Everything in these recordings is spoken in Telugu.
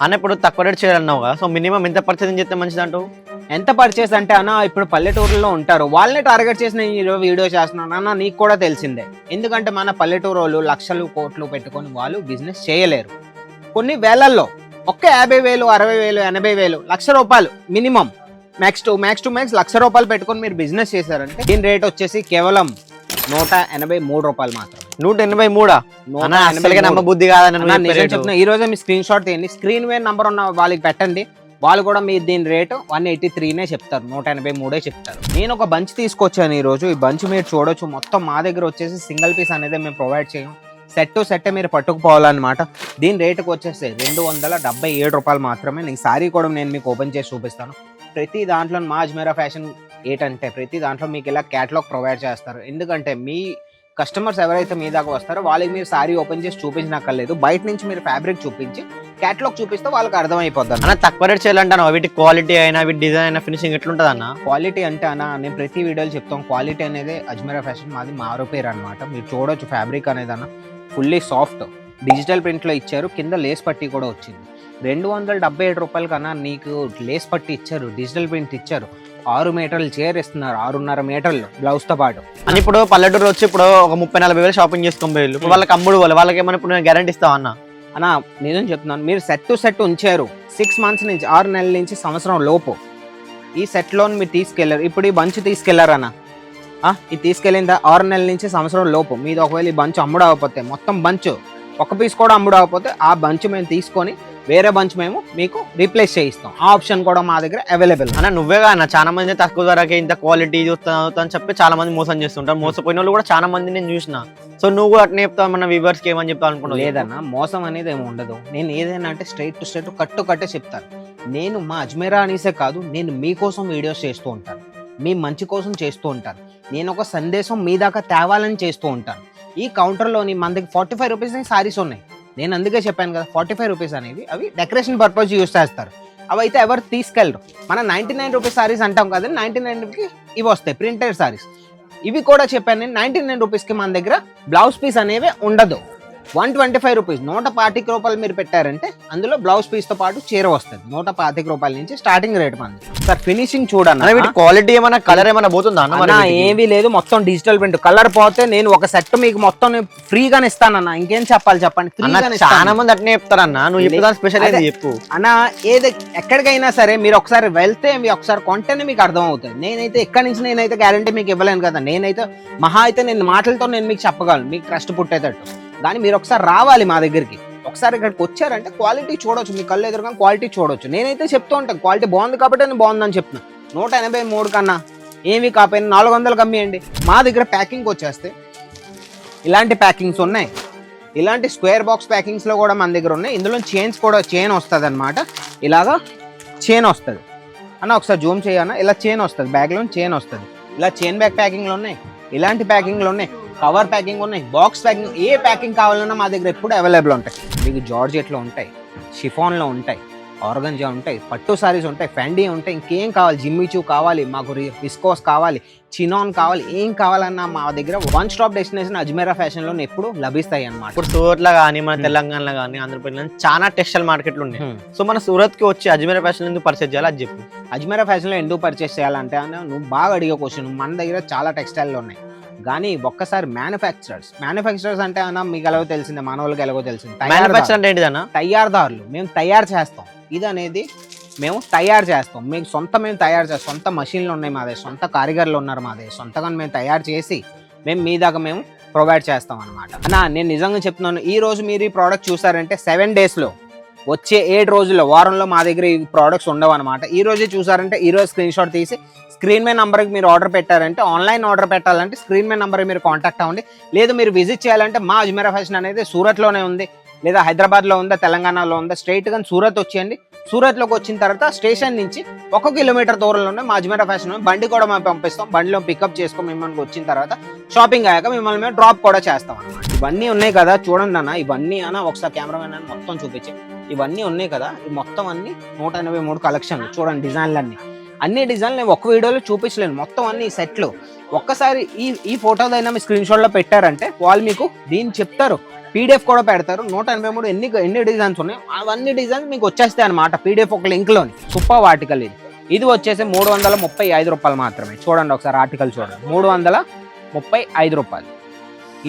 అన్న ఇప్పుడు తక్కువ రేట్ చేయాలన్నావు కదా, సో మినిమం ఎంత పర్చేసింగ్ చేస్తే మంచిది అంటావు? ఎంత పర్చేస్ అంటే అన్న ఇప్పుడు పల్లెటూరులో ఉంటారు, వాళ్ళని టార్గెట్ చేసి నేను ఈరోజు వీడియో చేస్తున్నాను అన్న. నీకు కూడా తెలిసిందే, ఎందుకంటే మన పల్లెటూరు వాళ్ళు లక్షలు కోట్లు పెట్టుకొని వాళ్ళు బిజినెస్ చేయలేరు. కొన్ని వేలల్లో ఒక్క 50,000, 60,000, 80,000, ₹1,00,000 మినిమం, మ్యాక్స్ టు మ్యాక్స్ ₹1,00,000 పెట్టుకొని మీరు బిజినెస్ చేశారంటే దీని రేట్ వచ్చేసి కేవలం ₹183 మాత్రం. 183 నమ్మబుద్ధి కాదని చెప్తున్నా. ఈ రోజే మీ స్క్రీన్ షాట్ తీయండి, స్క్రీన్ మీద నంబర్ ఉన్న వాళ్ళకి పెట్టండి, వాళ్ళు కూడా మీ దీని రేటు 183నే చెప్తారు, 183 చెప్తారు. నేను ఒక బంచ్ తీసుకొచ్చాను ఈ రోజు. ఈ బంచ్ మీరు చూడొచ్చు, మొత్తం మా దగ్గర వచ్చేసి సింగిల్ పీస్ అనేది మేము ప్రొవైడ్ చేయం, సెట్ టు సెట్ మీరు పట్టుకుపోవాలన్నమాట. దీని రేటుకు వచ్చేసి ₹277 మాత్రమే. ఈ సారీ కూడా నేను మీకు ఓపెన్ చేసి చూపిస్తాను. ప్రతి దాంట్లో మా అజ్మీరా ఫ్యాషన్ ఏంటంటే ప్రతి దాంట్లో మీకు ఇలా క్యాటలాగ్ ప్రొవైడ్ చేస్తారు. ఎందుకంటే మీ కస్టమర్స్ ఎవరైతే మీ దాకా వస్తారో వాళ్ళకి మీరు సారీ ఓపెన్ చేసి చూపించనక్కర్లేదు, బయట నుంచి మీరు ఫ్యాబ్రిక్ చూపించి క్యాటలాగ్ చూపిస్తే వాళ్ళకి అర్థమైపోద్ది. అన్న తక్కువ రేట్ చేయాలంటాను, వీటి క్వాలిటీ అయినా వీటి డిజైన్ అయినా ఫినిషింగ్ ఎట్లుంటుంది అన్న? క్వాలిటీ అంటే అన్న నేను ప్రతి వీడియోలో చెప్తాం, క్వాలిటీ అనేది అజ్మీరా ఫ్యాషన్ మాది మారు పేరు అనమాట. మీరు చూడొచ్చు ఫ్యాబ్రిక్ అనేది అన్న ఫుల్లీ సాఫ్ట్ డిజిటల్ ప్రింట్లో ఇచ్చారు, కింద లేస్ పట్టీ కూడా వచ్చింది. ₹277 కన్నా నీకు లేస్ పట్టీ ఇచ్చారు, డిజిటల్ ప్రింట్ ఇచ్చారు, 6 మీటర్లు చైర్ ఇస్తున్నారు, 6.5 మీటర్లు బ్లౌజ్ తో పాటు. అని ఇప్పుడు పల్లెటూరు వచ్చి ఇప్పుడు ఒక 30-40 వేలు షాపింగ్ చేసుకొని పోయి వాళ్ళకి అమ్ముడు వాళ్ళకి ఏమైనా ఇప్పుడు నేను గ్యారంటీ ఇస్తావా అన్న? అన్న నిజం చెప్తున్నాను, మీరు సెట్ టు సెట్ ఉంచారు 6 మంత్స్ నుంచి 6 నెలల నుంచి సంవత్సరం లోపు ఈ సెట్ లోన్ మీరు తీసుకెళ్లారు. ఇప్పుడు ఈ బంచ్ తీసుకెళ్లారన్న, ఇది తీసుకెళ్ళిందా 6 నెలల నుంచి సంవత్సరం లోపు మీది ఒకవేళ ఈ బంచ్ అమ్ముడు అవ్వకపోతే, మొత్తం బంచ్ ఒక పీస్ కూడా అమ్ముడు అవ్వకపోతే ఆ బంచ్ మేము తీసుకొని వేరే బంచ్ మేము మీకు రీప్లేస్ చేయిస్తాం. ఆ ఆప్షన్ కూడా మా దగ్గర అవైలబుల్. అన్న నువ్వేగా అన్న చాలా మంది తక్కువ ధరకే ఇంత క్వాలిటీ చూస్తాను అని చెప్పి చాలా మంది మోసం చేస్తుంటారు, మోసపోయిన వాళ్ళు కూడా చాలా మంది నేను చూసిన. సో నువ్వు కూడా అట్నే చెప్తావు, మన వ్యూవర్స్ కి ఏమని చెప్తావు అనుకున్నావు? లేదన్న, మోసం అనేది ఏమి ఉండదు. నేను ఏదైనా అంటే స్ట్రైట్ టు స్ట్రైట్ కట్టే చెప్తాను. నేను మా అజ్మీరా అనేసే కాదు, నేను మీకోసం వీడియోస్ చేస్తూ ఉంటాను, మీ మంచి కోసం చేస్తూ ఉంటాను, నేను ఒక సందేశం మీ దాకా తేవాలని చేస్తూ ఉంటాను. ఈ కౌంటర్లోని మన దగ్గర ₹45 సారీస్ ఉన్నాయి. నేను అందుకే చెప్పాను కదా, ₹45 అనేవి అవి డెకరేషన్ పర్పస్ యూస్ చేస్తారు, అవి అయితే ఎవరు తీసుకెళ్ళరు. మన ₹99 సారీస్ అంటాం కదా, 99కి ఇవి వస్తాయి ప్రింటెడ్ సారీస్. ఇవి కూడా చెప్పాను నేను, ₹99కి మన దగ్గర బ్లౌజ్ పీస్ అనేవి ఉండదు. ₹125 ₹125 మీరు పెట్టారంటే అందులో బ్లౌజ్ పీస్ తో పాటు చీర వస్తుంది. ₹125 నుంచి స్టార్టింగ్ రేట్ మనది. సార్ ఫినిషింగ్ చూడన్న, వీటి క్వాలిటీ ఏమైనా కలర్ ఏమైనా పోతుందా అన్న? ఏమీ లేదు, మొత్తం డిజిటల్ ప్రింట్. కలర్ పోతే నేను ఒక సెట్ మీకు మొత్తం ఫ్రీగానే ఇస్తానన్న, ఇంకేం చెప్పాలి చెప్పండి. చాలా మంది అట్నే చెప్తారన్న, నువ్వు చెప్పు స్పెషల్ చెప్పు అన్న. ఏది ఎక్కడికైనా సరే మీరు ఒకసారి వెళ్తే మీ ఒకసారి కొంటేనే మీకు అర్థం అవుతుంది. నేనైతే ఎక్కడి నుంచి నేనైతే గ్యారంటీ మీకు ఇవ్వలేను కదా. నేనైతే మహా అయితే నేను మాటలతో నేను మీకు చెప్పగలను, మీకు ట్రస్ట్ పుట్టేటట్టు. కానీ మీరు ఒకసారి రావాలి మా దగ్గరికి, ఒకసారి ఇక్కడికి వచ్చారంటే క్వాలిటీ చూడొచ్చు, మీ కళ్ళు ఎదురుగా క్వాలిటీ చూడొచ్చు. నేనైతే చెప్తూ ఉంటాను క్వాలిటీ బాగుంది కాబట్టి నేను బాగుందని చెప్తున్నాను. 183 కన్నా ఏమి కాకపోయినా 400 కమ్మేయండి. మా దగ్గర ప్యాకింగ్ వచ్చేస్తే ఇలాంటి ప్యాకింగ్స్ ఉన్నాయి, ఇలాంటి స్క్వేర్ బాక్స్ ప్యాకింగ్స్లో కూడా మన దగ్గర ఉన్నాయి. ఇందులో చైన్ వస్తుంది అనమాట, ఇలాగా చైన్ వస్తుంది అన్న. ఒకసారి జూమ్ చేయన్న, ఇలా చైన్ వస్తుంది, బ్యాగ్లో చైన్ వస్తుంది. ఇలా చైన్ బ్యాగ్ ప్యాకింగ్లు ఉన్నాయి, ఇలాంటి ప్యాకింగ్లు ఉన్నాయి, కవర్ ప్యాకింగ్ ఉన్నాయి, బాక్స్ ప్యాకింగ్, ఏ ప్యాకింగ్ కావాలన్నా మా దగ్గర ఎప్పుడు అవైలబుల్ ఉంటాయి. మీకు జార్జెట్లో ఉంటాయి, షిఫాన్లో ఉంటాయి, ఆర్గంజా ఉంటాయి, పట్టు సారీస్ ఉంటాయి, ఫ్యాండీ ఉంటాయి. ఇంకేం కావాలి, జిమ్మిచూ కావాలి, మాకు విస్కోస్ కావాలి, చినాన్ కావాలి, ఏం కావాలన్నా మా దగ్గర వన్ స్టాప్ డెస్టినేషన్ అజ్మీరా ఫ్యాషన్లో ఎప్పుడు లభిస్తాయి అన్నమాట. ఇప్పుడు సూరత్లో కానీ మన తెలంగాణలో కానీ ఆంధ్రప్రదేశ్లో చాలా టెక్స్టైల్ మార్కెట్లు ఉన్నాయి. సో మన సూరత్కి వచ్చి అజ్మీరా ఫ్యాషన్ ఎందుకు పర్చేస్ చేయాలి అది చెప్పు. అజ్మీరా ఫ్యాషన్లో ఎందుకు పర్చేస్ చేయాలంటే నువ్వు బాగా అడిగే క్వశ్చన్. మన దగ్గర చాలా టెక్స్టైల్లో ఉన్నాయి, కానీ ఒక్కసారి మ్యానుఫ్యాక్చరర్స్ అంటే అన్న మీకు ఎలాగో తెలిసిందే, మన వాళ్ళకి ఎలాగో తెలిసింది. తయారుదారులు, మేము తయారు చేస్తాం. ఇది అనేది మేము తయారు చేస్తాం, మీకు మేము తయారు చేస్తాం. సొంత మషిన్లు ఉన్నాయి మాదే, సొంత కారిగర్లు ఉన్నారు మాదే, సొంతగా మేము తయారు చేసి మీ దాకా మేము ప్రొవైడ్ చేస్తాం అనమాట. అన్న నేను నిజంగా చెప్తున్నాను, ఈ రోజు మీరు ఈ ప్రోడక్ట్ చూసారంటే 7 డేస్లో వచ్చే 7 రోజుల్లో వారంలో మా దగ్గర ఈ ప్రోడక్ట్స్ ఉండవు అనమాట. ఈ రోజే చూసారంటే ఈ రోజు స్క్రీన్ షాట్ తీసి స్క్రీన్ మీద నంబర్కి మీరు ఆర్డర్ పెట్టారంటే, ఆన్లైన్ ఆర్డర్ పెట్టాలంటే స్క్రీన్ మీద నంబర్కి మీరు కాంటాక్ట్ అవ్వండి. లేదు మీరు విజిట్ చేయాలంటే మా అజ్మీరా ఫ్యాషన్ అనేది సూరత్లోనే ఉంది, లేదా హైదరాబాద్లో ఉందా, తెలంగాణలో ఉందా, స్ట్రైట్గా సూరత్ వచ్చేయండి. సూరత్లోకి వచ్చిన తర్వాత స్టేషన్ నుంచి 1 కిలోమీటర్ దూరంలోనే మా అజ్మీరా ఫ్యాషన్ బండి కూడా మేము పంపిస్తాం. బండిలో పికప్ చేసుకొని మిమ్మల్ని వచ్చిన తర్వాత షాపింగ్ అయ్యాక మిమ్మల్ని మేము డ్రాప్ కూడా చేస్తాం అన్నమాట. ఇవన్నీ ఉన్నాయి కదా చూడండి అన్న, ఇవన్నీ అన్న ఒకసారి కెమెరామెన్ అని మొత్తం చూపించి, ఇవన్నీ ఉన్నాయి కదా, ఈ మొత్తం అన్ని 183 కలెక్షన్లు చూడండి. డిజైన్లు అన్ని డిజైన్లు నేను ఒక వీడియోలో చూపించలేను, మొత్తం అన్ని సెట్లు. ఒక్కసారి ఈ ఫోటోదైనా మీ స్క్రీన్ షాట్లో పెట్టారంటే వాళ్ళు మీకు దీన్ని చెప్తారు, PDF కూడా పెడతారు. 183 ఎన్ని డిజైన్స్ ఉన్నాయి అవన్నీ డిజైన్స్ మీకు వచ్చేస్తాయి అనమాట PDF ఒక లింక్లోని. సూపర్ ఆర్టికల్ ఇది వచ్చేసి 335 రూపాయలు మాత్రమే. చూడండి ఒకసారి ఆర్టికల్ చూడండి, 335 రూపాయలు.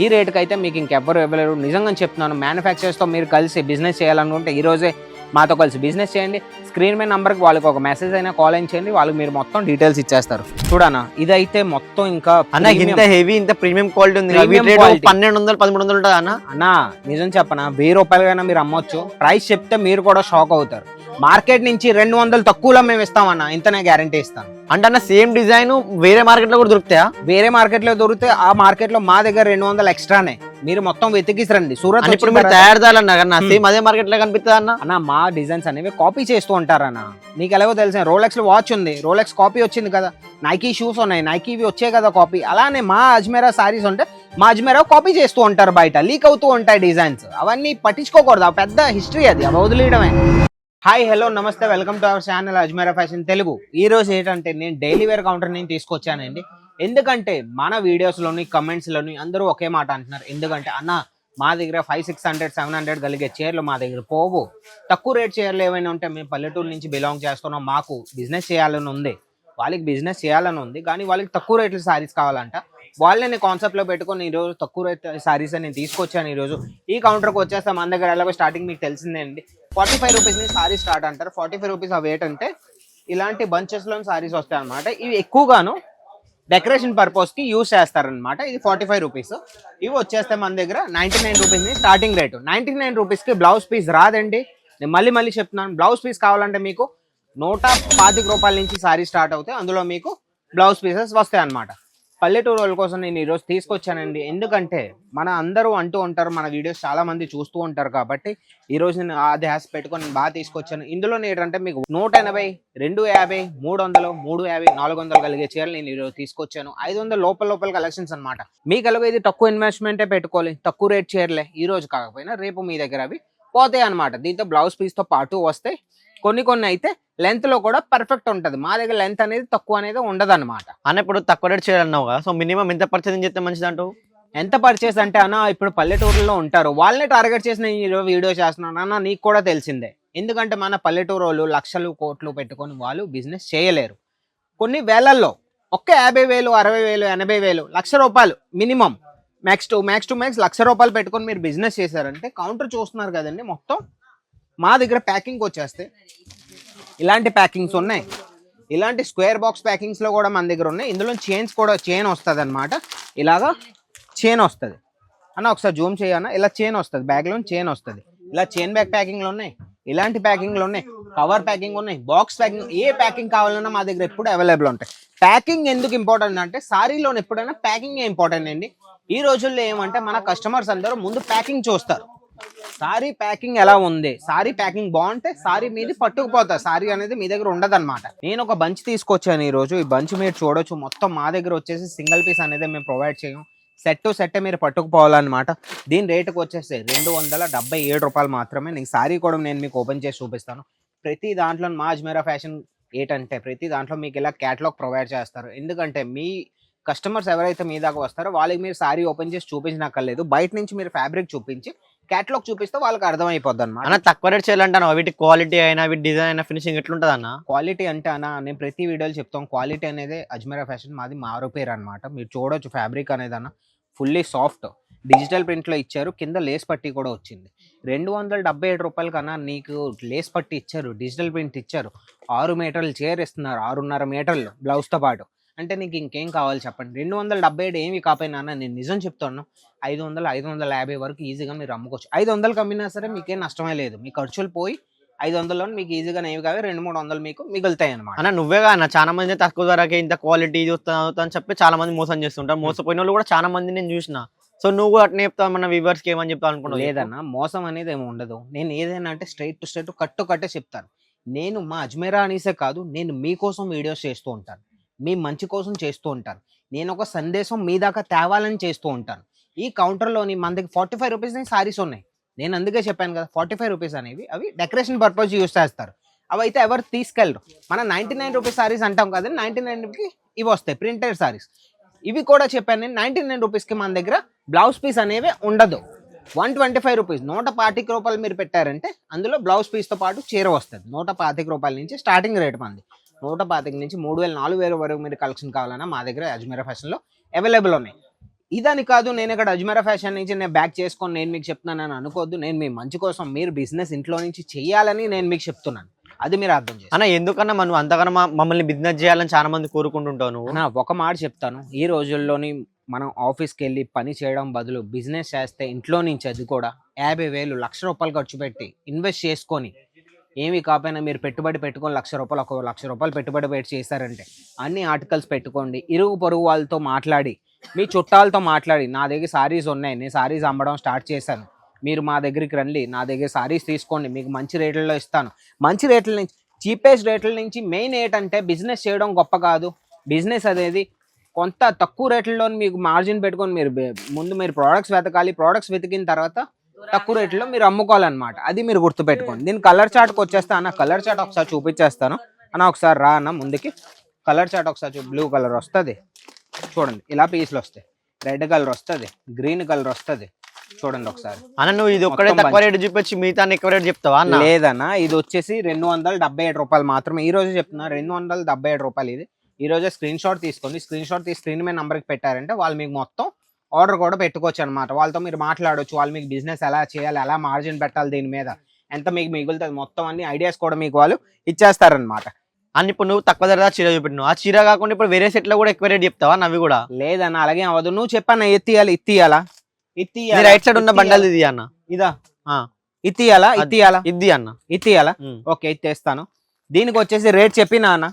ఈ రేటుకి అయితే మీకు ఇంకెవ్వరు ఇవ్వలేరు. నిజంగా చెప్తున్నాను, మ్యానుఫ్యాక్చరర్స్తో మీరు కలిసి బిజినెస్ చేయాలనుకుంటే ఈరోజే మాతో కలిసి బిజినెస్ చేయండి. స్క్రీన్ మీద నంబర్కి వాళ్ళకి ఒక మెసేజ్ అయినా కాల్ అయినా చేయండి, వాళ్ళకి మీరు మొత్తం డీటెయిల్స్ ఇచ్చేస్తారు. చూడనా ఇదైతే మొత్తం ఇంకా అన్న ఇంత హెవీ ఇంత ప్రీమియం క్వాలిటీ ఉంది. 1200 1300 ఉంటుంది అన్న. నిజం చెప్పనా, 1000 రూపాయలకైనా మీరు అమ్మొచ్చు. ప్రైస్ చెప్తే మీరు కూడా షాక్ అవుతారు. మార్కెట్ నుంచి 200 తక్కువలో మేము ఇస్తామన్నా, ఇంతనే గ్యారంటీ ఇస్తాను. అంటే అన్న సేమ్ డిజైన్ వేరే మార్కెట్ లో కూడా దొరుకుతాయా? వేరే మార్కెట్ లో దొరికితే ఆ మార్కెట్ లో మా దగ్గర 200 ఎక్స్ట్రానే. మీరు మొత్తం వెతికిసరండి. సూరత్ ఇప్పుడు మీరు తయారుదారన్నా సేమ్ అదే మార్కెట్ లో కనిపిస్తుంది అన్న. మా డిజైన్స్ అనేవి కాపీ చేస్తూ ఉంటారన్న. నీకు ఎలాగో తెలిసిన రోలెక్స్ లో వాచ్ ఉంది, రోలెక్స్ కాపీ వచ్చింది కదా. నైకీ షూస్ ఉన్నాయి, నైకీవి వచ్చాయి కదా కాపీ. అలానే మా అజ్మీరా సారీస్ ఉంటే మా అజ్మీరా కాపీ చేస్తూ ఉంటారు, బయట లీక్ అవుతూ ఉంటాయి డిజైన్స్. అవన్నీ పట్టించుకోకూడదు, పెద్ద హిస్టరీ అది, అవి వదిలేయడమే. హాయ్ హలో నమస్తే, welcome to our channel Ajmeera fashion Telugu. ఈ రోజు ఏంటంటే నేను డైలీ వేర్ కౌంటర్ నేను తీసుకొచ్చానండి. ఎందుకంటే మన వీడియోస్లోని కమెంట్స్లోని అందరూ ఒకే మాట అంటున్నారు. ఎందుకంటే అన్న మా దగ్గర 500, 600, 700 కలిగే చీరలు మా దగ్గర పోవు. తక్కువ రేట్ చీరలు ఏమైనా ఉంటే మేము పల్లెటూరు నుంచి బిలాంగ్ చేస్తున్నాం, మాకు బిజినెస్ చేయాలని ఉంది. వాళ్ళకి బిజినెస్ చేయాలని ఉంది కానీ వాళ్ళకి తక్కువ రేట్లు సారీస్ కావాలంట. వాళ్ళని కాన్సెప్ట్లో పెట్టుకొని ఈరోజు తక్కువ రేట్ సారీస్ నేను తీసుకొచ్చాను. ఈరోజు ఈ కౌంటర్కి వచ్చేస్తే మన దగ్గర ఎలాగో స్టార్టింగ్ మీకు తెలిసిందే అండి, 45 రూపీస్ నుంచి సారీ స్టార్ట్ అంటారు. 45 రూపీస్ అవి ఏంటంటే ఇలాంటి బంచెస్లో సారీస్ వస్తాయి అనమాట. ఇవి ఎక్కువగాను డెకరేషన్ పర్పస్కి యూస్ చేస్తారనమాట. ఇది 45 రూపీస్. ఇవి వచ్చేస్తే మన దగ్గర 99 రూపీస్ నుంచి స్టార్టింగ్ రేటు. 99 రూపీస్కి బ్లౌజ్ పీస్ రాదండి. నేను మళ్ళీ చెప్తున్నాను, బ్లౌజ్ పీస్ కావాలంటే మీకు 125 రూపాయల నుంచి సారీ స్టార్ట్ అవుతాయి. అందులో మీకు బ్లౌజ్ పీసెస్ వస్తాయి అనమాట. పల్లెటూరు వాళ్ళ కోసం నేను ఈరోజు తీసుకొచ్చానండి. ఎందుకంటే మన అందరూ అంటూ ఉంటారు, మన వీడియోస్ చాలా మంది చూస్తూ ఉంటారు కాబట్టి ఈరోజు నేను ఆ ధ్యాస పెట్టుకొని నేను బాగా తీసుకొచ్చాను. ఇందులో ఏంటంటే మీకు 180, 250, 300, 350, 400 కలిగే చీరలు నేను ఈరోజు తీసుకొచ్చాను. 500 లోపల కలెక్షన్స్ అనమాట. మీకు ఎలాగో ఇది తక్కువ ఇన్వెస్ట్మెంటే పెట్టుకోవాలి, తక్కువ రేట్ చీరలే. ఈ రోజు కాకపోయినా రేపు మీ దగ్గర అవి పోతాయి అనమాట. దీంతో బ్లౌజ్ పీస్తో పాటు వస్తాయి. కొన్ని అయితే లెంత్ లో కూడా పర్ఫెక్ట్ ఉంటది. మా దగ్గర లెంత్ అనేది తక్కువ అనేది ఉండదు అనమాట. అన్న ఇప్పుడు తక్కువ రేట్ చేయాలన్నావు కదా, సో మినిమం ఎంత పర్చేసింగ్ చేస్తే మంచిది అంటావు? ఎంత పర్చేస్ అంటే అన్న, ఇప్పుడు పల్లెటూరులో ఉంటారు, వాళ్ళని టార్గెట్ చేసి నేను వీడియో చేస్తున్నాను అన్న. నీకు కూడా తెలిసిందే, ఎందుకంటే మన పల్లెటూరు వాళ్ళు లక్షలు కోట్లు పెట్టుకొని వాళ్ళు బిజినెస్ చేయలేరు. కొన్ని వేలల్లో ఒక్క 50,000, 60,000, 80,000, 1,00,000 రూపాయలు మినిమం, మ్యాక్స్ టు మ్యాక్స్ 1,00,000 రూపాయలు పెట్టుకొని మీరు బిజినెస్ చేశారంటే కౌంటర్ చూస్తున్నారు కదండి. మొత్తం మా దగ్గర ప్యాకింగ్ వచ్చేస్తే ఇలాంటి ప్యాకింగ్స్ ఉన్నాయి. ఇలాంటి స్క్వేర్ బాక్స్ ప్యాకింగ్స్ లో కూడా మన దగ్గర ఉన్నాయి. ఇందులో చైన్ వస్తుంది అనమాట. ఇలాగా చైన్ వస్తుంది అన్న, ఒకసారి జూమ్ చేయన్న. ఇలా చైన్ వస్తుంది, బ్యాగ్ లో చైన్ వస్తుంది. ఇలా చైన్ బ్యాగ్ ప్యాకింగ్ లో ఉన్నాయి, ఇలాంటి ప్యాకింగ్ లో ఉన్నాయి, కవర్ ప్యాకింగ్ ఉన్నాయి, బాక్స్ ప్యాకింగ్. ఏ ప్యాకింగ్ కావాలన్నా మా దగ్గర ఎప్పుడు అవైలబుల్ ఉంటాయి. ప్యాకింగ్ ఎందుకు ఇంపార్టెంట్ అంటే సారీలో ఎప్పుడైనా ప్యాకింగ్ ఇంపార్టెంట్ అండి. ఈ రోజుల్లో ఏమంటే మన కస్టమర్స్ అందరూ ముందు ప్యాకింగ్ చూస్తారు. సారీ ప్యాకింగ్ ఎలా ఉంది, సారీ ప్యాకింగ్ బాగుంటే సారీ మీది పట్టుకుపోతారు, సారీ అనేది మీ దగ్గర ఉండదు అనమాట. నేను ఒక బంచ్ తీసుకొచ్చాను ఈ రోజు. ఈ బంచ్ మీరు చూడొచ్చు. మొత్తం మా దగ్గర వచ్చేసి సింగిల్ పీస్ అనేది మేము ప్రొవైడ్ చేయం, సెట్ మీరు పట్టుకుపోవాలన్నమాట. దీని రేటుకి వచ్చేసి 277 రూపాయలు మాత్రమే. నీకు సారీ కూడా నేను మీకు ఓపెన్ చేసి చూపిస్తాను. ప్రతి దాంట్లో మా అజ్మీరా ఫ్యాషన్ ఏంటంటే ప్రతి దాంట్లో మీకు ఇలా క్యాటలాగ్ ప్రొవైడ్ చేస్తారు. ఎందుకంటే మీ కస్టమర్స్ ఎవరైతే మీ దాకా వస్తారో వాళ్ళకి మీరు సారీ ఓపెన్ చేసి చూపించనక్కర్లేదు, బయట నుంచి మీరు ఫ్యాబ్రిక్ చూపించి క్యాటలాగ్ చూపిస్తే వాళ్ళకి అర్థమైపోద్ది అన్నమాట. అన్న తక్కువ రేట్ చేయాలంటాను, వీటి క్వాలిటీ అయినా వీటి డిజైన్ అయినా ఫినిషింగ్ ఎట్లుంటది అన్న? క్వాలిటీ అంటే అన్న నేను ప్రతి వీడియోలో చెప్తాం, క్వాలిటీ అనేది అజ్మీరా ఫ్యాషన్ మాది మారు పేరు అనమాట. మీరు చూడొచ్చు ఫ్యాబ్రిక్ అనేది అన్న ఫుల్లీ సాఫ్ట్ డిజిటల్ ప్రింట్లో ఇచ్చారు. కింద లేస్ పట్టి కూడా వచ్చింది. 277 రూపాయల కన్నా నీకు లేస్ పట్టి ఇచ్చారు, డిజిటల్ ప్రింట్ ఇచ్చారు, 6 మీటర్లు చైర్ ఇస్తున్నారు, 6.5 మీటర్లు బ్లౌజ్తో పాటు. అంటే నీకు ఇంకేం కావాలి చెప్పండి? 277 ఏమి కాపోయినా నేను నిజం చెప్తాను, 500, 550 వరకు ఈజీగా మీరు అమ్ముకోవచ్చు. 500 కమ్మినా సరే మీకేం నష్టమే లేదు. మీ ఖర్చులు పోయి 500లో మీకు ఈజీగా ఏమి కావాలి 200-300 మీకు మిగులుతాయి అనమాట. అన్న నువ్వేగా అన్న చాలా మంది తక్కువ ధరకే ఇంత క్వాలిటీ చూస్తాను అని చెప్పి చాలా మంది మోసం చేస్తుంటారు. మోసపోయిన వాళ్ళు కూడా చాలా మంది నేను చూసిన. సో నువ్వు అట్నే చెప్తావు, మన వ్యూవర్స్ కి ఏమని చెప్తావు అనుకున్నావు? లేదన్న, మోసం అనేది ఏమి ఉండదు. నేను ఏదైనా అంటే స్ట్రైట్ టు స్ట్రైట్ కట్టే చెప్తాను. నేను మా అజ్మీరా అనేసే కాదు, నేను మీకోసం వీడియోస్ చేస్తూ ఉంటాను, మీ మంచి కోసం చేస్తూ ఉంటాను. నేను ఒక సందేశం మీ దాకా తేవాలని చేస్తూ ఉంటాను. ఈ కౌంటర్లోని మన దగ్గర 45 రూపీస్ సారీస్ ఉన్నాయి. నేను అందుకే చెప్పాను కదా, 45 రూపీస్ అనేవి అవి డెకరేషన్ పర్పస్ యూస్ చేస్తారు. అవి అయితే ఎవరు తీసుకెళ్ళరు. మన 99 రూపీస్ సారీస్ అంటాం కదా, 99కి ఇవి వస్తాయి ప్రింటెడ్ సారీస్. ఇవి కూడా చెప్పాను నేను, 99 రూపీస్కి మన దగ్గర బ్లౌజ్ పీస్ అనేవి ఉండదు. 125 రూపీస్, 125 రూపాయలు మీరు పెట్టారంటే అందులో బ్లౌజ్ పీస్తో పాటు చీర వస్తుంది. 125 రూపాయల నుంచి స్టార్టింగ్ రేట్ మంది. 125 నుంచి 3000 4000 వరకు మీరు కలెక్షన్ కావాలన్నా మా దగ్గర అజ్మీరా ఫ్యాషన్లో అవైలబుల్ ఉన్నాయి. ఇదని కాదు నేను ఇక్కడ అజ్మీరా ఫ్యాషన్ నుంచి నేను బ్యాక్ చేసుకొని నేను మీకు చెప్తున్నానని అనుకోవద్దు. నేను మీ మంచి కోసం మీరు బిజినెస్ ఇంట్లో నుంచి చేయాలని నేను మీకు చెప్తున్నాను. అది మీరు అర్థం చేసుకోండి. అన్న ఎందుకన్నా మనం అంతకన్నా మమ్మల్ని బిజినెస్ చేయాలని చాలా మంది కోరుకుంటుంటావు నువ్వు. ఒక మాట చెప్తాను, ఈ రోజుల్లోని మనం ఆఫీస్కి వెళ్ళి పని చేయడం బదులు బిజినెస్ చేస్తే ఇంట్లో నుంచి అది కూడా 50,000 1,00,000 ఖర్చు పెట్టి ఇన్వెస్ట్ చేసుకొని ఏమి కాకపోయినా మీరు పెట్టుబడి పెట్టుకొని ₹1,00,000 ₹1,00,000 పెట్టుబడి పెట్టి చేశారంటే అన్ని ఆర్టికల్స్ పెట్టుకోండి. ఇరుగు పొరుగు వాళ్ళతో మాట్లాడి మీ చుట్టాలతో మాట్లాడి నా దగ్గర సారీస్ ఉన్నాయి, నేను సారీస్ అమ్మడం స్టార్ట్ చేశాను, మీరు మా దగ్గరికి రండి, నా దగ్గర సారీస్ తీసుకోండి, మీకు మంచి రేట్లలో ఇస్తాను. మంచి రేట్ల నుంచి చీపెస్ట్ రేట్ల నుంచి మెయిన్ ఏంటంటే బిజినెస్ చేయడం గొప్ప కాదు. బిజినెస్ అనేది కొంత తక్కువ రేట్లలో మీకు మార్జిన్ పెట్టుకొని మీరు ప్రోడక్ట్స్ వెతకాలి. ప్రోడక్ట్స్ వెతికిన తర్వాత తక్కువ రేట్లో మీరు అమ్ముకోవాలన్నమాట. అది మీరు గుర్తుపెట్టుకోండి. నేను కలర్ చార్ట్కి వచ్చేస్తా అన్న, కలర్ చార్ట్ ఒకసారి చూపించేస్తాను అన్న. ఒకసారి రా అన్న ముందుకి. కలర్ చార్ట్ ఒకసారి బ్లూ కలర్ వస్తుంది చూడండి, ఇలా పీసులు వస్తాయి. రెడ్ కలర్ వస్తుంది, గ్రీన్ కలర్ వస్తుంది చూడండి ఒకసారి. అన్న నువ్వు ఇది ఒక్కడే తక్కువ రేటు చూపించి మిగతా ఎక్కువ రేటు చెప్తావా? లేదన్నా, ఇది వచ్చేసి ₹277 మాత్రమే. ఈ రోజు చెప్తున్నా ₹277 ఇది. ఈ రోజే స్క్రీన్ షాట్ తీసుకోండి. స్క్రీన్ షాట్ తీసి స్క్రీన్ మీద నెంబర్కి పెట్టారంటే వాళ్ళు మీకు మొత్తం ఆర్డర్ కూడా పెట్టుకోవచ్చు అనమాట. వాళ్ళతో మీరు మాట్లాడవచ్చు. వాళ్ళు మీకు బిజినెస్ ఎలా చేయాలి, ఎలా మార్జిన్ పెట్టాలి, దీని మీద ఎంత మీకు మిగులుతుంది, మొత్తం అన్ని ఐడియాస్ కూడా మీకు వాళ్ళు ఇచ్చేస్తారనమాట. అని ఇప్పుడు నువ్వు తక్కువ ధర చీర చూపెట్టినావు. ఆ చీర కాకుండా ఇప్పుడు వేరే సెట్ లో కూడా ఎక్కువ రేట్ చెప్తావా? నవ్వి కూడా లేదన్న, అలాగే అవ్వదు. నువ్వు చెప్పాను ఇత్తియాలా రైట్ సైడ్ ఉన్న బండల్ ఇది అన్న. ఇదా ఇత్తియాలా ఇది అన్న ఇత్తియాలా. ఓకే, ఇత్తేస్తాను. దీనికి వచ్చేసి రేట్ చెప్పినా అన్న,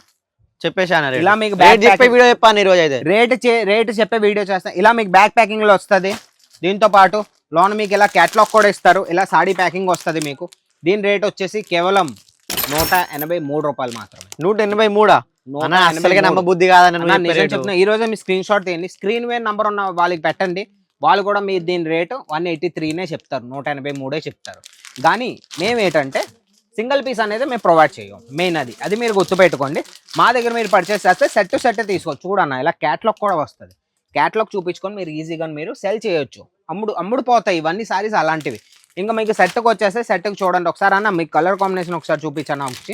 చెప్పేసాను. ఇలా మీకు చెప్పే వీడియో చెప్పాను ఈ రోజు అయితే. రేట్ చెప్పే వీడియో చేస్తాను. ఇలా మీకు బ్యాక్ ప్యాకింగ్ లో వస్తుంది. దీంతో పాటు లోన్ మీకు ఇలా క్యాటలాగ్ కూడా ఇస్తారు. ఇలా సాడీ ప్యాకింగ్ వస్తుంది మీకు. దీని రేట్ వచ్చేసి కేవలం ₹183 మాత్రమే. 183 నమ్మబుద్ధి కాదని చెప్తున్నా. ఈ రోజే మీ స్క్రీన్ షాట్ తీయండి, స్క్రీన్ మీద నంబర్ ఉన్న వాళ్ళకి పెట్టండి. వాళ్ళు కూడా మీ దీని రేటు 183 చెప్తారు, 183 చెప్తారు. కానీ మేము ఏంటంటే సింగిల్ పీస్ అనేది మేము ప్రొవైడ్ చేయం. మెయిన్ అది మీరు గుర్తుపెట్టుకోండి. మా దగ్గర మీరు పర్చేస్ చేస్తే సెట్ తీసుకోవచ్చు. చూడన్న, ఇలా క్యాటలాగ్ కూడా వస్తుంది. క్యాటలాగ్ చూపించుకొని మీరు ఈజీగా మీరు సెల్ చేయొచ్చు. అమ్ముడు పోతాయి ఇవన్నీ సారీస్ అలాంటివి. ఇంకా మీకు సెట్కి వచ్చేస్తే సెట్కి చూడండి ఒకసారి అన్న. మీకు కలర్ కాంబినేషన్ ఒకసారి చూపించాను వచ్చి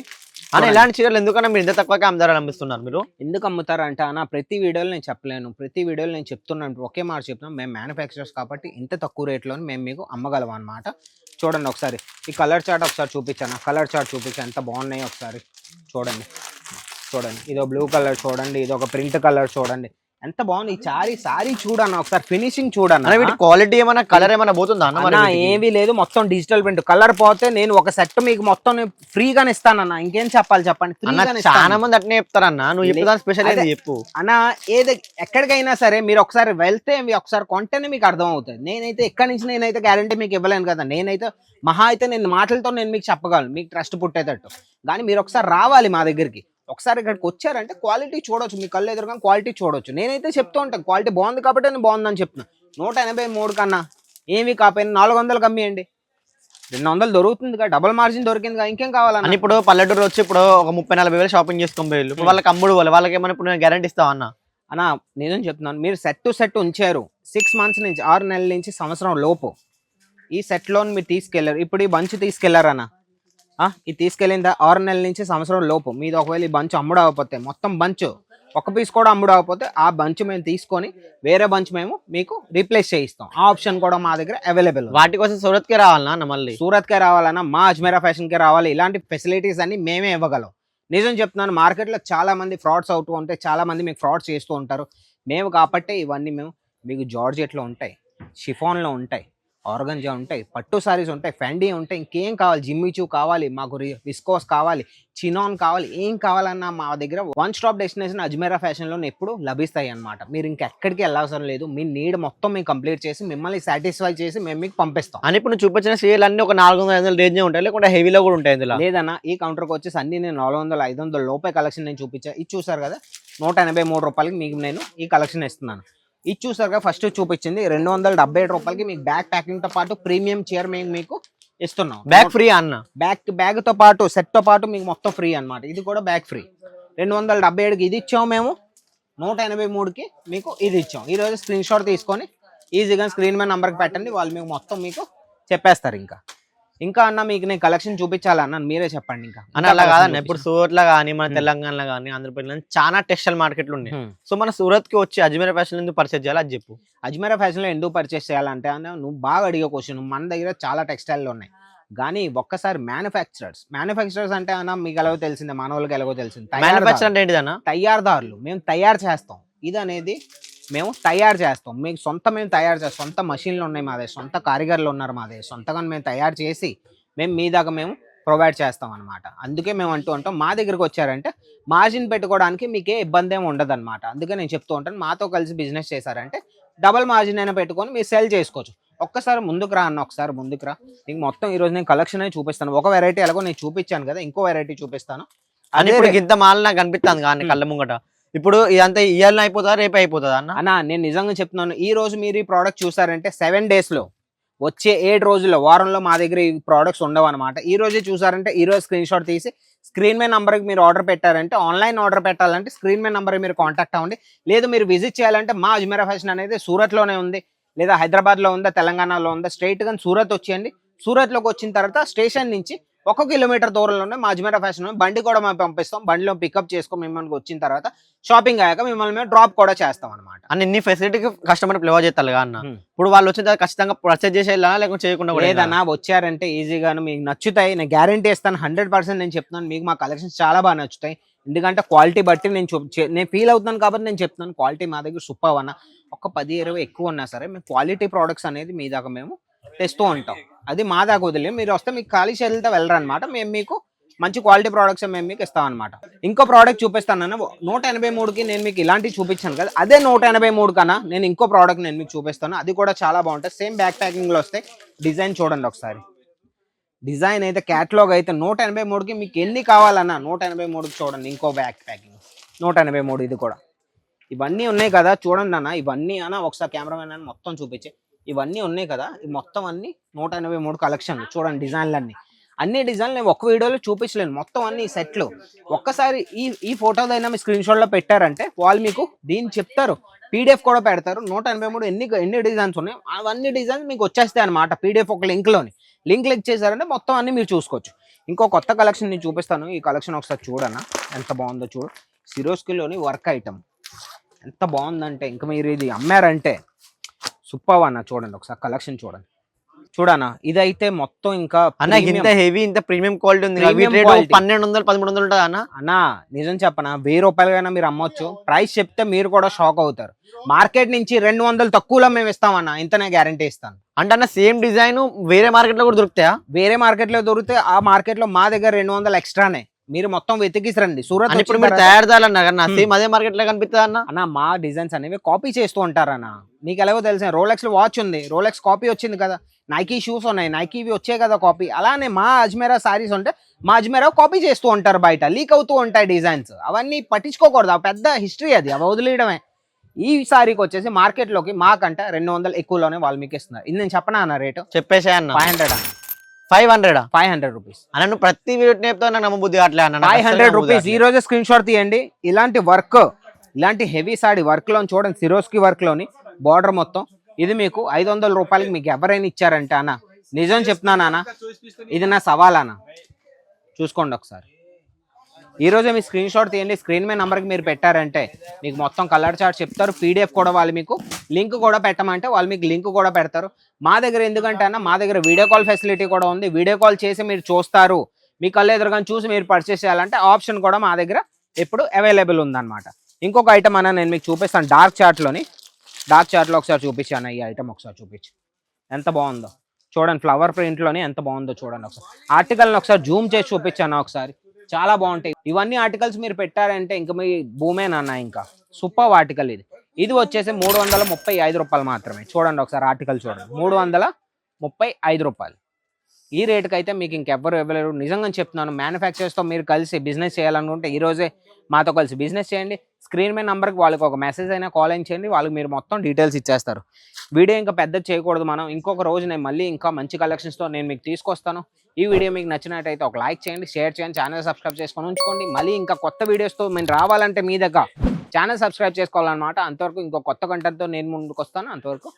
అన్న. ఇలాంటి చీరలు ఎందుకన్నా మీరు ఇంత తక్కువగా అమ్ముతున్నారు? మీరు ఎందుకు అమ్ముతారు అంటే అన్న, ప్రతి వీడియోలో నేను చెప్పలేను. ప్రతి వీడియోలో నేను చెప్తున్నాను, ఒకే మాట చెప్తున్నాను. మేము మ్యానుఫ్యాక్చరర్స్ కాబట్టి ఇంత తక్కువ రేట్లో మేము మీకు అమ్మగలం అనమాట. చూడండి ఒకసారి ఈ కలర్ చార్ట్ ఒకసారి చూపించాను. కలర్ చార్ట్ చూపించాను, ఎంత బాగున్నాయి ఒకసారి చూడండి. ఇదో బ్లూ కలర్ చూడండి, ఇది ఒక ప్రింట్ కలర్ చూడండి, ఎంత బాగుంది. ఈ సారీ చూడన్న ఒకసారి, ఫినిషింగ్ చూడన్న. క్వాలిటీ ఏమైనా కలర్ ఏమైనా పోతుందా అన్న? ఏమీ లేదు, మొత్తం డిజిటల్ ప్రింట్. కలర్ పోతే నేను ఒక సెట్ మీకు మొత్తం ఫ్రీగానే ఇస్తానన్న. ఇంకేం చెప్పాలి చెప్పండి. చాలా మంది అట్నే చెప్తారన్న. నువ్వు చెప్తా స్పెషల్ చెప్పు అన్న. ఎక్కడికైనా సరే మీరు ఒకసారి వెళ్తే ఒకసారి కొంటేనే మీకు అర్థం అవుతుంది. నేనైతే ఎక్కడి నుంచి నేనైతే గ్యారంటీ మీకు ఇవ్వలేను కదా. నేనైతే మహా అయితే నేను మాటలతో నేను మీకు చెప్పగలను, మీకు ట్రస్ట్ పుట్టేటట్టు. కానీ మీరు ఒకసారి రావాలి మా దగ్గరికి. ఒకసారి ఇక్కడికి వచ్చారంటే క్వాలిటీ చూడొచ్చు, మీ కళ్ళు ఎదురుగా క్వాలిటీ చూడొచ్చు. నేనైతే చెప్తూ ఉంటాను, క్వాలిటీ బాగుంది కాబట్టి నేను బాగుందని చెప్తున్నా. 183 కన్నా ఏమి కాకపోయినా 400 కమ్మియండి. 200 దొరుకుతుంది కదా, డబుల్ మార్జిన్ దొరికింది కదా, ఇంకేం కావాలన్నా. ఇప్పుడు పల్లెటూరు వచ్చి ఇప్పుడు ఒక 30-40 వేలు షాపింగ్ చేసుకొని పోయి ఇప్పుడు వాళ్ళకి అమ్ముడు వాళ్ళకి ఏమైనా ఇప్పుడు నేను గ్యారంటీ ఇస్తావా అన్న? నిజం చెప్తున్నాను, మీరు సెట్ ఉంచారు 6 మంత్స్ నుంచి 6 నెలల నుంచి సంవత్సరం లోపు ఈ సెట్ లోన్ మీరు తీసుకెళ్లారు. ఇప్పుడు ఈ బంచ్ తీసుకెళ్లారన్న, ఇది తీసుకెళ్ళిందా 6 నెలల నుంచి సంవత్సరం లోపు మీది ఒకవేళ ఈ బంచ్ అమ్ముడు అవ్వకపోతే, మొత్తం బంచ్ ఒక పీస్ కూడా అమ్ముడు అవ్వకపోతే ఆ బంచ్ మేము తీసుకొని వేరే బంచ్ మేము మీకు రీప్లేస్ చేయిస్తాం. ఆ ఆప్షన్ కూడా మా దగ్గర అవైలబుల్. వాటి కోసం సూరత్కే రావాలన్నా? మళ్ళీ సూరత్కే రావాలన్నా మా అజ్మీరా ఫ్యాషన్కే రావాలి. ఇలాంటి ఫెసిలిటీస్ అన్ని మేమే ఇవ్వగలం. నిజం చెప్తున్నాను, మార్కెట్లో చాలా మంది ఫ్రాడ్స్ అవుతూ ఉంటాయి, చాలా మంది మీకు ఫ్రాడ్స్ చేస్తూ ఉంటారు. మేము కాబట్టి ఇవన్నీ మీకు జార్జెట్లో ఉంటాయి, షిఫాన్లో ఉంటాయి, ఆర్గంజా ఉంటాయి, పట్టు సారీస్ ఉంటాయి, ఫ్యాండీ ఉంటాయి. ఇంకేం కావాలి, జిమ్మిచూ కావాలి, మాకు విస్కోస్ కావాలి, చినాన్ కావాలి, ఏం కావాలన్నా మా దగ్గర వన్ స్టాప్ డెస్టినేషన్ అజ్మీరా ఫ్యాషన్లో ఎప్పుడు లభిస్తాయి అనమాట. మీరు ఇంకెక్కడికి వెళ్ళవసరం లేదు. మీ నీడ్ మొత్తం మేము కంప్లీట్ చేసి మిమ్మల్ని సాటిస్ఫై చేసి మేము మీకు పంపిస్తాం. అని ఇప్పుడు నువ్వు చూపించిన సీరియల్ అన్ని ఒక 400-500 రేంజ్ ఉంటాయి, లేకుంటే హెవీలో కూడా ఉంటాయి ఇందులో? లేదన్నా, ఈ కౌంటర్కి వచ్చేసి అన్ని నేను 400-500 లోపే కలెక్షన్ నేను చూపించాను. ఇది చూసారు కదా, ₹183 మీకు నేను ఈ కలెక్షన్ ఇస్తున్నాను. ఇది చూసారుగా, ఫస్ట్ చూపించింది ₹277 మీకు బ్యాగ్ ప్యాకింగ్ తో పాటు ప్రీమియం చైర్ మేము మీకు ఇస్తున్నాం. బ్యాగ్ ఫ్రీ అన్న, బ్యాగ్ తో పాటు సెట్ తో పాటు మీకు మొత్తం ఫ్రీ అన్నమాట. ఇది కూడా బ్యాగ్ ఫ్రీ. 277కి ఇది ఇచ్చాము మేము, 183కి మీకు ఇది ఇచ్చాం. ఈ రోజు స్క్రీన్ షాట్ తీసుకొని ఈజీగా స్క్రీన్ మీద నంబర్కి పెట్టండి, వాళ్ళు మీకు మొత్తం మీకు చెప్పేస్తారు. ఇంకా అన్న మీకు నేను కలెక్షన్ చూపించాలన్న మీరే చెప్పండి. ఇంకా అలా కాదన్న, ఇప్పుడు సూరత్ లో కానీ మన తెలంగాణలో కానీ ఆంధ్రప్రదేశ్లో చాలా టెక్స్టైల్ మార్కెట్లు ఉన్నాయి. సో మన సూరత్ కి వచ్చి అజ్మీరా ఫ్యాషన్ ఎందుకు పర్చేస్ చేయాలి అది చెప్పు. అజ్మీరా ఫ్యాషన్ లో ఎందుకు పర్చేస్ చేయాలంటే అన్న, నువ్వు బాగా అడిగే క్వశ్చన్. మన దగ్గర చాలా టెక్స్టైల్ ఉన్నాయి, కానీ ఒక్కసారి మ్యానుఫ్యాక్చరర్స్ అంటే అన్న మీకు ఎలాగో తెలిసిందే, మన వాళ్ళకి ఎలాగో తెలిసింది. మ్యానుఫ్యాక్చర్ అంటే ఏంటిదన్న? తయారుదారులు. మేము తయారు చేస్తాం, ఇది అనేది మేము తయారు చేస్తాం. మీకు మేము తయారు చేస్తాం. సొంత మషిన్లు ఉన్నాయి మా దగ్గర, సొంత కారిగర్లు ఉన్నారు మా దగ్గర, సొంతగా మేము తయారు చేసి మేము మీ దాకా మేము ప్రొవైడ్ చేస్తాం అనమాట. అందుకే మేము అంటూ ఉంటాం, మా దగ్గరికి వచ్చారంటే మార్జిన్ పెట్టుకోవడానికి మీకే ఇబ్బంది ఏమి ఉండదు అనమాట. అందుకే నేను చెప్తూ ఉంటాను, మాతో కలిసి బిజినెస్ చేశారంటే డబల్ మార్జిన్ అయినా పెట్టుకొని మీరు సెల్ చేసుకోవచ్చు. ఒక్కసారి ముందుకు రా అన్న, ఒకసారి ముందుకు రా. నీకు మొత్తం ఈరోజు నేను కలెక్షన్ అయితే చూపిస్తాను. ఒక వెరైటీ ఎలాగో నేను చూపించాను కదా, ఇంకో వెరైటీ చూపిస్తాను. అని ఇప్పుడు ఇంత మాల్ నాకు కనిపిస్తుంది కానీ కళ్ళ ముంగట. ఇప్పుడు ఇదంతా ఇయర్లో అయిపోతుందా రేపు అయిపోతుందా అన్న? నేను నిజంగా చెప్తున్నాను, ఈ రోజు మీరు ఈ ప్రోడక్ట్ చూసారంటే 7 days లో, వచ్చే 7 రోజుల్లో, వారంలో మా దగ్గర ఈ ప్రోడక్ట్స్ ఉండవు అనమాట. ఈ రోజే చూసారంటే ఈ రోజు స్క్రీన్ షాట్ తీసి స్క్రీన్ మీద నంబర్కి మీరు ఆర్డర్ పెట్టారంటే, ఆన్లైన్ ఆర్డర్ పెట్టాలంటే స్క్రీన్ మీద నంబర్కి మీరు కాంటాక్ట్ అవ్వండి. లేదు మీరు విజిట్ చేయాలంటే మా అజ్మీరా ఫ్యాషన్ అనేది సూరత్లోనే ఉంది, లేదా హైదరాబాద్లో ఉందా, తెలంగాణలో ఉందా, స్ట్రైట్గా సూరత్ వచ్చేయండి. సూరత్లోకి వచ్చిన తర్వాత స్టేషన్ నుంచి 1 kilometer దూరంలోనే మా అజ్మీరా ఫ్యాషన్ బండి కూడా మేము పంపిస్తాం. బండిలో పికప్ చేసుకొని మిమ్మల్ని వచ్చిన తర్వాత షాపింగ్ అయ్యాక మిమ్మల్ని మేము డ్రాప్ కూడా చేస్తాం అనమాట. అన్ని ఇన్ని ఫెసిలిటీకి కస్టమర్ ప్లేవర్ చేస్తారు అన్న. ఇప్పుడు వాళ్ళు వచ్చిన తర్వాత ఖచ్చితంగా పర్చేజ్ చేసి వెళ్ళాలా లేకపోతే చేయకుండా? లేదన్నా, వచ్చారంటే ఈజీగాను మీకు నచ్చుతాయి. నేను గ్యారంటీ ఇస్తాను, 100% నేను చెప్తున్నాను. మీకు మా కలెక్షన్స్ చాలా బాగా నచ్చుతాయి. ఎందుకంటే క్వాలిటీ బట్టి నేను ఫీల్ అవుతున్నాను కాబట్టి నేను చెప్తున్నాను. క్వాలిటీ మా దగ్గర సూపర్ అన్న. ఒక 10-20 ఎక్కువ ఉన్నా సరే మేము క్వాలిటీ ప్రోడక్ట్స్ అనేది మీ దాకా మేము తెస్తూ ఉంటాం. అది మా దాకా వదిలే, మీరు వస్తే మీకు ఖాళీ చేతులతో వెళ్ళరు అనమాట. మేము మీకు మంచి క్వాలిటీ ప్రోడక్ట్స్ మేము మీకు ఇస్తాం అనమాట. ఇంకో ప్రోడక్ట్ చూపిస్తాను అన్న. 183కి నేను మీకు ఇలాంటివి చూపించాను కదా, అదే 183 కన్నా నేను ఇంకో ప్రోడక్ట్ నేను మీకు చూపిస్తాను. అది కూడా చాలా బాగుంటుంది. సేమ్ బ్యాక్ ప్యాకింగ్ లో వస్తాయి. డిజైన్ చూడండి ఒకసారి. డిజైన్ అయితే క్యాటలాగ్ అయితే 183కి మీకు ఎన్ని కావాలన్నా 183కి చూడండి. ఇంకో బ్యాక్ ప్యాకింగ్ 183. ఇది కూడా ఇవన్నీ ఉన్నాయి కదా చూడండి అన్న. ఇవన్నీ అన్న ఒకసారి కెమెరామెన్ అని మొత్తం చూపించే. ఇవన్నీ ఉన్నాయి కదా, ఈ మొత్తం అన్ని 183 కలెక్షన్లు చూడండి. డిజైన్లు అన్ని డిజైన్లు నేను ఒక్క వీడియోలో చూపించలేను, మొత్తం అన్ని సెట్లు. ఒక్కసారి ఈ ఫోటోదైనా మీ స్క్రీన్ షాట్లో పెట్టారంటే వాళ్ళు మీకు దీన్ని చెప్తారు, పీడిఎఫ్ కూడా పెడతారు. 183 ఎన్ని డిజైన్స్ ఉన్నాయి అవన్నీ డిజైన్స్ మీకు వచ్చేస్తాయి అనమాట. పీడిఎఫ్ ఒక లింక్ క్లిక్ చేశారంటే మొత్తం అన్ని మీరు చూసుకోవచ్చు. ఇంకో కొత్త కలెక్షన్ నేను చూపిస్తాను. ఈ కలెక్షన్ ఒకసారి చూడన్నా, ఎంత బాగుందో చూడు. సిరోస్కిలోని వర్క్ ఐటమ్ ఎంత బాగుందంటే, ఇంకా మీరు ఇది అమ్మారంటే సూపర్ అన్న. చూడండి ఒకసారి కలెక్షన్ చూడన్నా. ఇదైతే మొత్తం ఇంకా అన్న ఇంత హెవీ, ఇంత ప్రీమియం క్వాలిటీ ఉంది. 1200-1300 ఉంటుంది అన్న. నిజం చెప్పనా, 1000 రూపాయలకైనా మీరు అమ్మొచ్చు. ప్రైస్ చెప్తే మీరు కూడా షాక్ అవుతారు. మార్కెట్ నుంచి 200 తక్కువలో మేము ఇస్తామన్నా, ఇంతనే గ్యారంటీ ఇస్తాను. అంటే అన్న సేమ్ డిజైన్ వేరే మార్కెట్ లో కూడా దొరుకుతాయా? వేరే మార్కెట్ లో దొరికితే ఆ మార్కెట్ లో మా దగ్గర 200 ఎక్స్ట్రానే. మీరు మొత్తం వెతికిసరండి. సూరత్ ఇప్పుడు మీరు తయారుదారన్న సేమ్ అదే మార్కెట్ లో కనిపిస్తుంది అన్న. మా డిజైన్స్ అనేవి కాపీ చేస్తూ ఉంటారన్న. మీకు ఎలాగో తెలిసిన రోలెక్స్ వాచ్ ఉంది, రోలెక్స్ కాపీ వచ్చింది కదా. నైకీ షూస్ ఉన్నాయి, నైకీవి వచ్చాయి కదా కాపీ. అలానే మా అజ్మీరా సారీస్ ఉంటే మా అజ్మీరా కాపీ చేస్తూ ఉంటారు, బయట లీక్ అవుతూ ఉంటాయి డిజైన్స్. అవన్నీ పట్టించుకోకూడదు, ఆ పెద్ద హిస్టరీ అది, అవి వదిలేయడమే. ఈ సారీకి వచ్చేసి మార్కెట్ లోకి మాకంటే 200 ఎక్కువలోనే వాళ్ళు మీకు ఇస్తున్నారు. ఇది నేను చెప్పనా అన్న రేటు? చెప్పేసే అన్న. 500 అన్న. 500 రూపీస్ అన్న. ప్రతి వీడియో చెప్తా నమ్మబుద్ధి అట్లా అన్న. 500 రూపీస్. ఈ రోజే స్క్రీన్ షాట్ తీయండి. ఇలాంటి వర్క్, ఇలాంటి హెవీ సారీ వర్క్ లో చూడండి. సిరోస్కి వర్క్ లోని బార్డర్ మొత్తం. ఇది మీకు 500 రూపాయలకి మీకు ఎవరైనా ఇచ్చారంటే అన్న, నిజం చెప్తున్నాను అన్న, ఇది నా సవాల్ అన్న. చూసుకోండి ఒకసారి. ఈ రోజే మీ స్క్రీన్ షాట్ తీయండి. స్క్రీన్ మీద నంబర్కి మీరు పెట్టారంటే మీకు మొత్తం కలర్ చార్ట్ చెప్తారు. పీడిఎఫ్ కూడా వాళ్ళు మీకు లింక్ కూడా పెట్టమంటే వాళ్ళు మీకు లింక్ కూడా పెడతారు. మా దగ్గర ఎందుకంటే అన్న, మా దగ్గర వీడియో కాల్ ఫెసిలిటీ కూడా ఉంది. వీడియో కాల్ చేసి మీరు చూస్తారు. మీ కళ్ళు ఎదురుగా చూసి మీరు పర్చేస్ చేయాలంటే ఆప్షన్ కూడా మా దగ్గర ఎప్పుడు అవైలబుల్ ఉందన్నమాట. ఇంకొక ఐటమ్ అన్న నేను మీకు చూపిస్తాను. డార్క్ చార్ట్లో ఒకసారి చూపించాను. ఈ ఐటమ్ ఒకసారి చూపించి ఎంత బాగుందో చూడండి. ఫ్లవర్ ప్రింట్లోనే ఎంత బాగుందో చూడండి. ఒకసారి ఆర్టికల్ని ఒకసారి జూమ్ చేసి చూపించాను ఒకసారి. చాలా బాగుంటాయి ఇవన్నీ ఆర్టికల్స్. మీరు పెట్టారంటే ఇంకా మీ భూమేనన్నా. ఇంకా సూపర్ ఆర్టికల్ ఇది వచ్చేసి 335 రూపాయలు మాత్రమే. చూడండి ఒకసారి ఆర్టికల్ చూడండి, 335 రూపాయలు. ఈ రేటుకి అయితే మీకు ఇంకెవ్వరు ఇవ్వలేరు. నిజంగా చెప్తున్నాను. మ్యానుఫ్యాక్చరర్స్తో మీరు కలిసి బిజినెస్ చేయాలనుకుంటే ఈరోజే మాతో కలిసి బిజినెస్ చేయండి. స్క్రీన్ మీద నెంబర్కి వాళ్ళకి ఒక మెసేజ్ అయినా కాల్ అయినా చేయండి, వాళ్ళకి మీరు మొత్తం డీటెయిల్స్ ఇచ్చేస్తారు. వీడియో ఇంకా పెద్ద చేయకూడదు మనం. ఇంకొక రోజు నేను మళ్ళీ ఇంకా మంచి కలెక్షన్స్తో నేను మీకు తీసుకొస్తాను. ఈ వీడియో మీకు నచ్చినట్టయితే ఒక లైక్ చేయండి, షేర్ చేయండి, ఛానల్ సబ్స్క్రైబ్ చేసుకొని ఉంచుకోండి. మళ్ళీ ఇంకా కొత్త వీడియోస్తో మేము రావాలంటే మీ దగ్గర ఛానల్ సబ్స్క్రైబ్ చేసుకోవాలన్నమాట. అంతవరకు ఇంకో కొత్త కంటెంట్తో నేను ముందుకు వస్తాను. అంతవరకు